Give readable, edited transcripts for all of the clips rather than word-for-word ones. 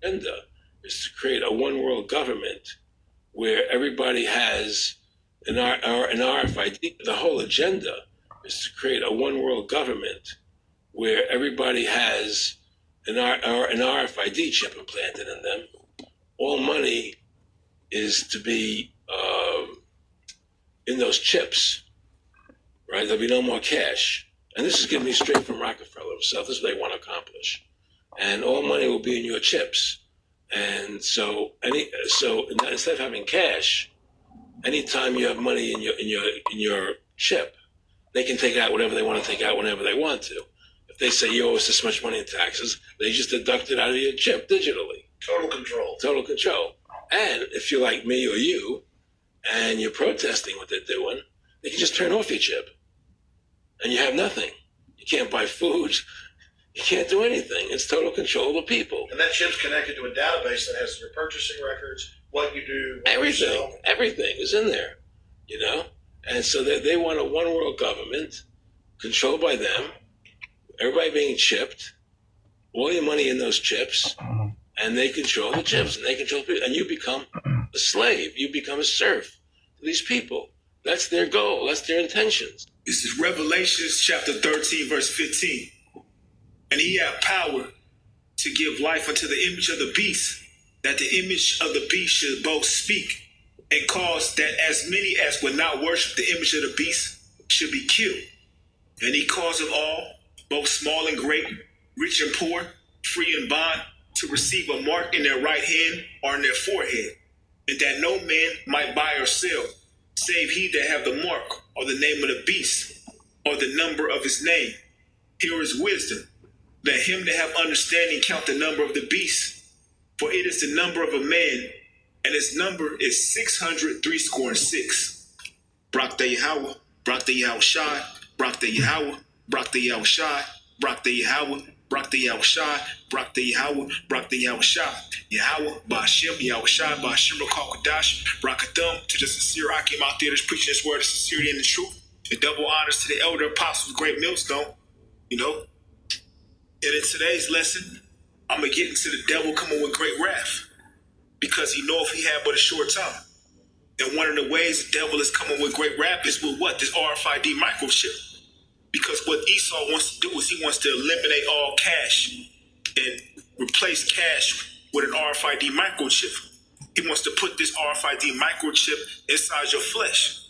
agenda is to create a one world government where everybody has an RFID. The whole agenda is to create a one world government where everybody has an RFID chip implanted in them. All money is to be in those chips, right? There'll be no more cash. And this is giving me straight from Rockefeller himself. This is what they want to accomplish. And all money will be in your chips. And so instead of having cash, anytime you have money in your chip, they can take out whatever they want to take out whenever they want to. If they say you owe us this much money in taxes, they just deduct it out of your chip digitally. Total control. Total control. And if you're like me or you, and you're protesting what they're doing, they can just turn off your chip. And you have nothing. You can't buy food. You can't do anything. It's total control of the people. And that chip's connected to a database that has your purchasing records, what you do, what everything. You sell. Everything is in there, you know? And so they want a one world government controlled by them, everybody being chipped, all your money in those chips, and they control the chips, and they control people, and you become a slave. You become a serf to these people. That's their goal. That's their intentions. This is Revelations chapter 13, verse 15. And he had power to give life unto the image of the beast, that the image of the beast should both speak and cause that as many as would not worship the image of the beast should be killed. And he caused of all, both small and great, rich and poor, free and bond, to receive a mark in their right hand or in their forehead, and that no man might buy or sell, save he that have the mark, or the name of the beast, or the number of his name. Here is wisdom. Let him that have understanding count the number of the beast, for it is the number of a man, and his number is 666. Brak the Yahweh, Brak the Yahweh Shai, Brak the Yahweh, Brak the Yahweh Shai, Brak the Yahweh, Brak the Yahweh Shai, Brak the Yahweh, Brak the Yahweh Shai, Yahweh, Ba'ashem, Yahweh Shai, Ba'ashem, Rakal Kadash, Brakathum, to the sincere I came out there to preach this word of sincerity and the truth. And double honors to the elder apostles, great millstone, you know. And in today's lesson, I'm going to get into the devil coming with great wrath, because he know if he had but a short time. And one of the ways the devil is coming with great wrath is with what? This RFID microchip. Because what Esau wants to do is he wants to eliminate all cash and replace cash with an RFID microchip. He wants to put this RFID microchip inside your flesh.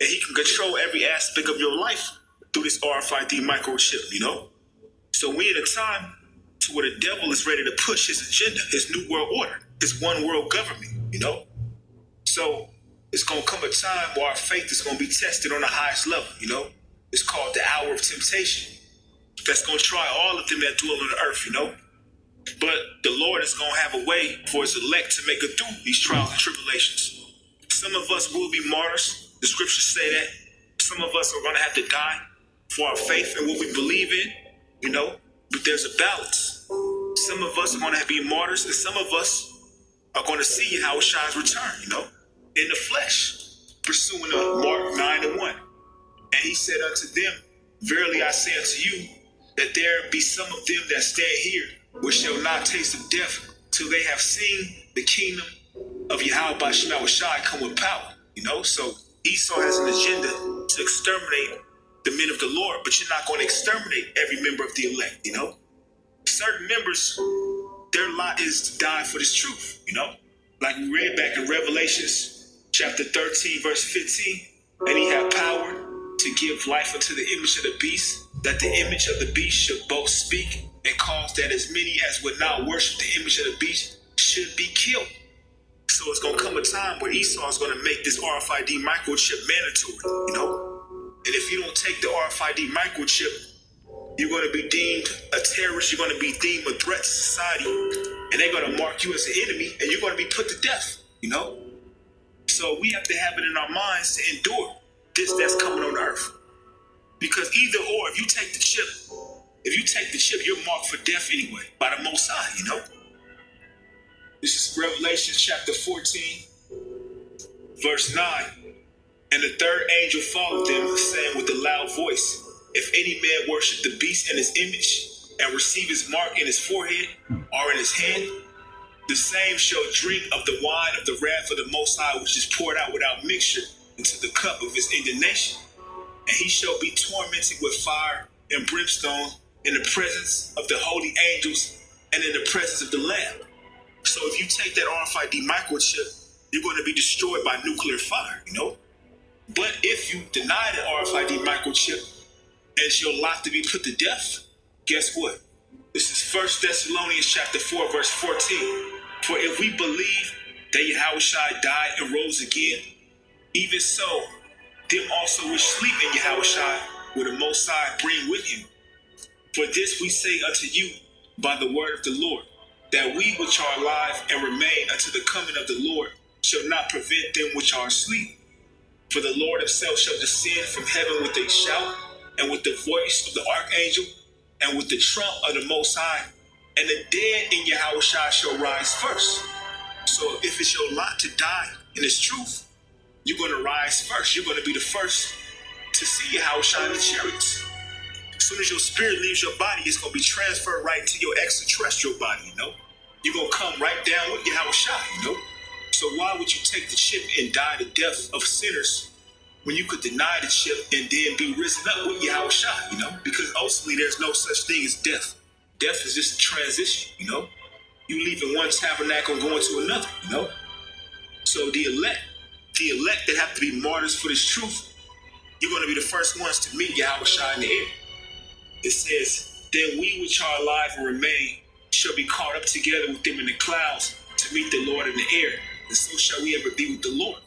And he can control every aspect of your life through this RFID microchip, you know? So we in a time to where the devil is ready to push his agenda, his new world order, his one world government, you know? So it's going to come a time where our faith is going to be tested on the highest level, you know? It's called the hour of temptation. That's going to try all of them that dwell on the earth, you know? But the Lord is going to have a way for his elect to make it through these trials and tribulations. Some of us will be martyrs. The scriptures say that. Some of us are going to have to die for our faith and what we believe in, you know? But there's a balance. Some of us are going to be martyrs, and some of us are going to see how Shai's return, you know? In the flesh, pursuing Mark 9:1. And he said unto them, verily I say unto you, that there be some of them that stand here, which shall not taste of death, till they have seen the kingdom of Yahweh by Shai come with power. You know, so Esau has an agenda to exterminate the men of the Lord, but you're not going to exterminate every member of the elect, you know? Certain members, their lot is to die for this truth, you know? Like we read back in Revelations chapter 13, verse 15, and he had power to give life unto the image of the beast, that the image of the beast should both speak and cause that as many as would not worship the image of the beast should be killed. So it's going to come a time where Esau is going to make this RFID microchip mandatory, you know? And if you don't take the RFID microchip, you're going to be deemed a terrorist, you're going to be deemed a threat to society, and they're going to mark you as an enemy, and you're going to be put to death, you know? So we have to have it in our minds to endure this that's coming on earth. Because either or, if you take the chip, you're marked for death anyway by the Most High, you know? This is Revelation chapter 14, verse 9. And the third angel followed them, saying with a loud voice, if any man worship the beast and his image, and receive his mark in his forehead or in his hand, The same shall drink of the wine of the wrath of the Most High, which is poured out without mixture into the cup of his indignation. And he shall be tormented with fire and brimstone in the presence of the holy angels and in the presence of the Lamb. So if you take that RFID microchip, you're going to be destroyed by nuclear fire, But if you deny the RFID microchip as your lot to be put to death, guess what? This is 1 Thessalonians chapter 4, verse 14. For if we believe that Yahushua died and rose again, even so, them also which sleep in Yahushua will the Most High bring with him. For this we say unto you by the word of the Lord, that we which are alive and remain unto the coming of the Lord shall not prevent them which are asleep. For the Lord himself shall descend from heaven with a shout, and with the voice of the archangel, and with the trump of the Most High, and the dead in Yahushua shall rise first. So if it's your lot to die in this truth, you're going to rise first. You're going to be the first to see Yahushua in the chariots. As soon as your spirit leaves your body, it's going to be transferred right to your extraterrestrial body, You're going to come right down with Yahushua, So why would you take the chip and die the death of sinners when you could deny the chip and then be risen up with Yahushua, Because ultimately there's no such thing as death. Death is just a transition, You leaving one tabernacle and going to another, So the elect that have to be martyrs for this truth, you're going to be the first ones to meet Yahushua in the air. It says, then we which are alive and remain shall be caught up together with them in the clouds to meet the Lord in the air, and so shall we ever be with the Lord.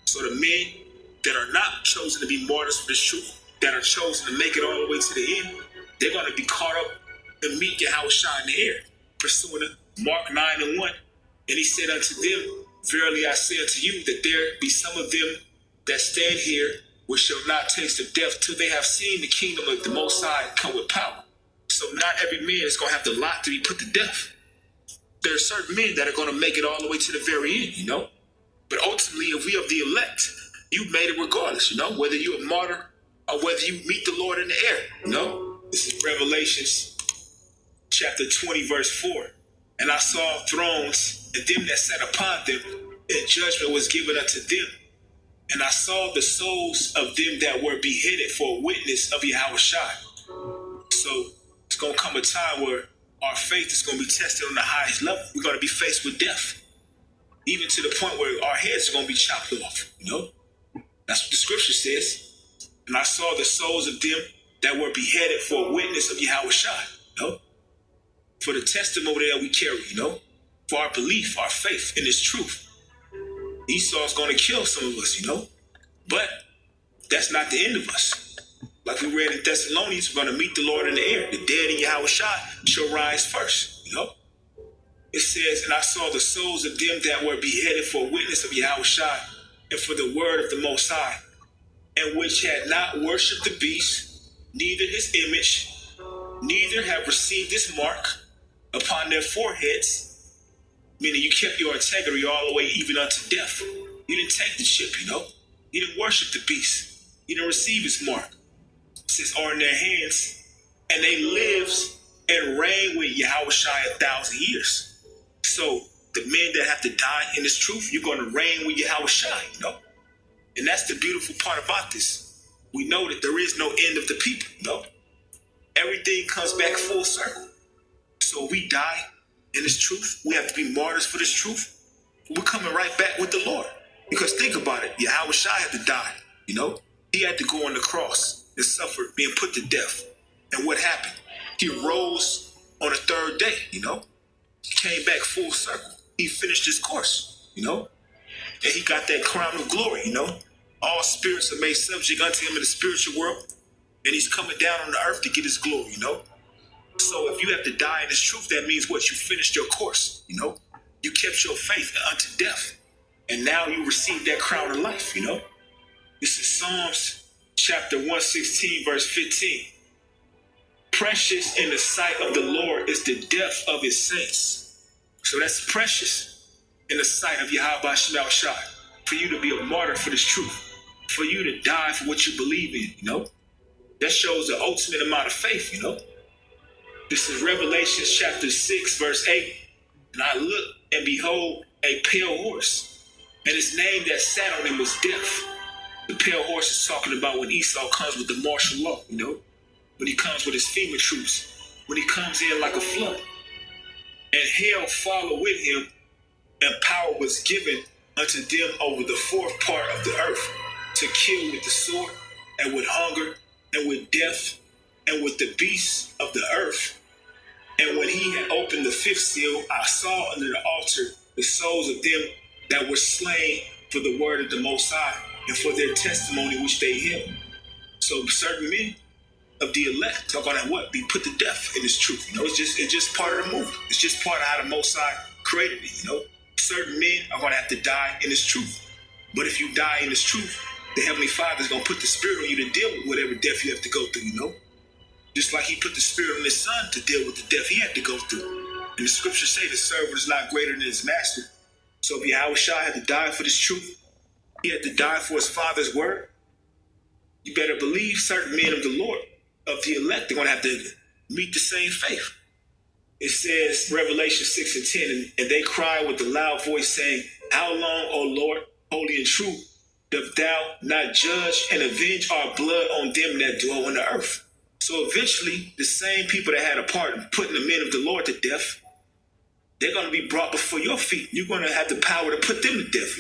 So the men that are not chosen to be martyrs for this truth, that are chosen to make it all the way to the end, they're going to be caught up and meet Yahushua in the air, pursuing Mark 9:1. And he said unto them, verily I say unto you, that there be some of them that stand here which shall not taste of death till they have seen the kingdom of the Most High come with power. So not every man is going to have the lot to be put to death. There are certain men that are going to make it all the way to the very end, But ultimately, if we are the elect, you made it regardless, whether you're a martyr or whether you meet the Lord in the air, This is Revelations chapter 20, verse 4. And I saw thrones, and them that sat upon them, and judgment was given unto them. And I saw the souls of them that were beheaded for a witness of Yahushua. So it's going to come a time where our faith is going to be tested on the highest level. We're going to be faced with death, even to the point where our heads are going to be chopped off, That's what the scripture says. And I saw the souls of them that were beheaded for a witness of Yahushua, For the testimony that we carry, For our belief, our faith in this truth. Esau's going to kill some of us, But that's not the end of us. Like we read in Thessalonians, we're going to meet the Lord in the air. The dead in Yahushua shall rise first, It says, and I saw the souls of them that were beheaded for a witness of Yahushua and for the word of the Most High, and which had not worshipped the beast, neither his image, neither have received his mark upon their foreheads. Meaning you kept your integrity all the way even unto death. You didn't take the chip, You didn't worship the beast. You didn't receive his mark. It says, are in their hands, and they lives and reign with Yahushua 1,000 years. So the men that have to die in this truth, you're going to reign with Yahushua, And that's the beautiful part about this. We know that there is no end of the people, Everything comes back full circle. So we die in this truth. We have to be martyrs for this truth. We're coming right back with the Lord. Because think about it. Yahushua had to die, He had to go on the cross and suffer being put to death. And what happened? He rose on the third day, He came back full circle. He finished his course, And he got that crown of glory, All spirits are made subject unto him in the spiritual world. And he's coming down on the earth to get his glory, So if you have to die in this truth, that means what? You finished your course, You kept your faith unto death. And now you receive that crown of life, This is Psalms chapter 116, verse 15. Precious in the sight of the Lord is the death of his saints. So that's precious in the sight of Yahweh Shema Shai, for you to be a martyr for this truth, for you to die for what you believe in, That shows the ultimate amount of faith, This is Revelation chapter 6, verse 8. And I looked, and behold, a pale horse, and his name that sat on him was Death. The pale horse is talking about when Esau comes with the martial law, when he comes with his FEMA troops, when he comes in like a flood. And hell followed with him, and power was given unto them over the fourth part of the earth, to kill with the sword, and with hunger, and with death, and with the beasts of the earth. And when he had opened the fifth seal, I saw under the altar the souls of them that were slain for the word of the Most High, and for their testimony which they held. So certain men of the elect are gonna be put to death in this truth. It's just part of the movement. It's just part of how the Most High created it. Certain men are gonna have to die in this truth. But if you die in this truth, the Heavenly Father is gonna put the Spirit on you to deal with whatever death you have to go through. Just like He put the Spirit on His Son to deal with the death He had to go through. And the Scriptures say the servant is not greater than his master. So if Yahushua had to die for this truth, He had to die for His Father's word. You better believe certain men of the Lord, of the elect, are going to have to meet the same faith. It says, Revelation 6 and 10, and they cry with a loud voice, saying, How long, O Lord, holy and true, doth thou not judge and avenge our blood on them that dwell on the earth? So eventually, the same people that had a part in putting the men of the Lord to death, they're going to be brought before your feet. You're going to have the power to put them to death,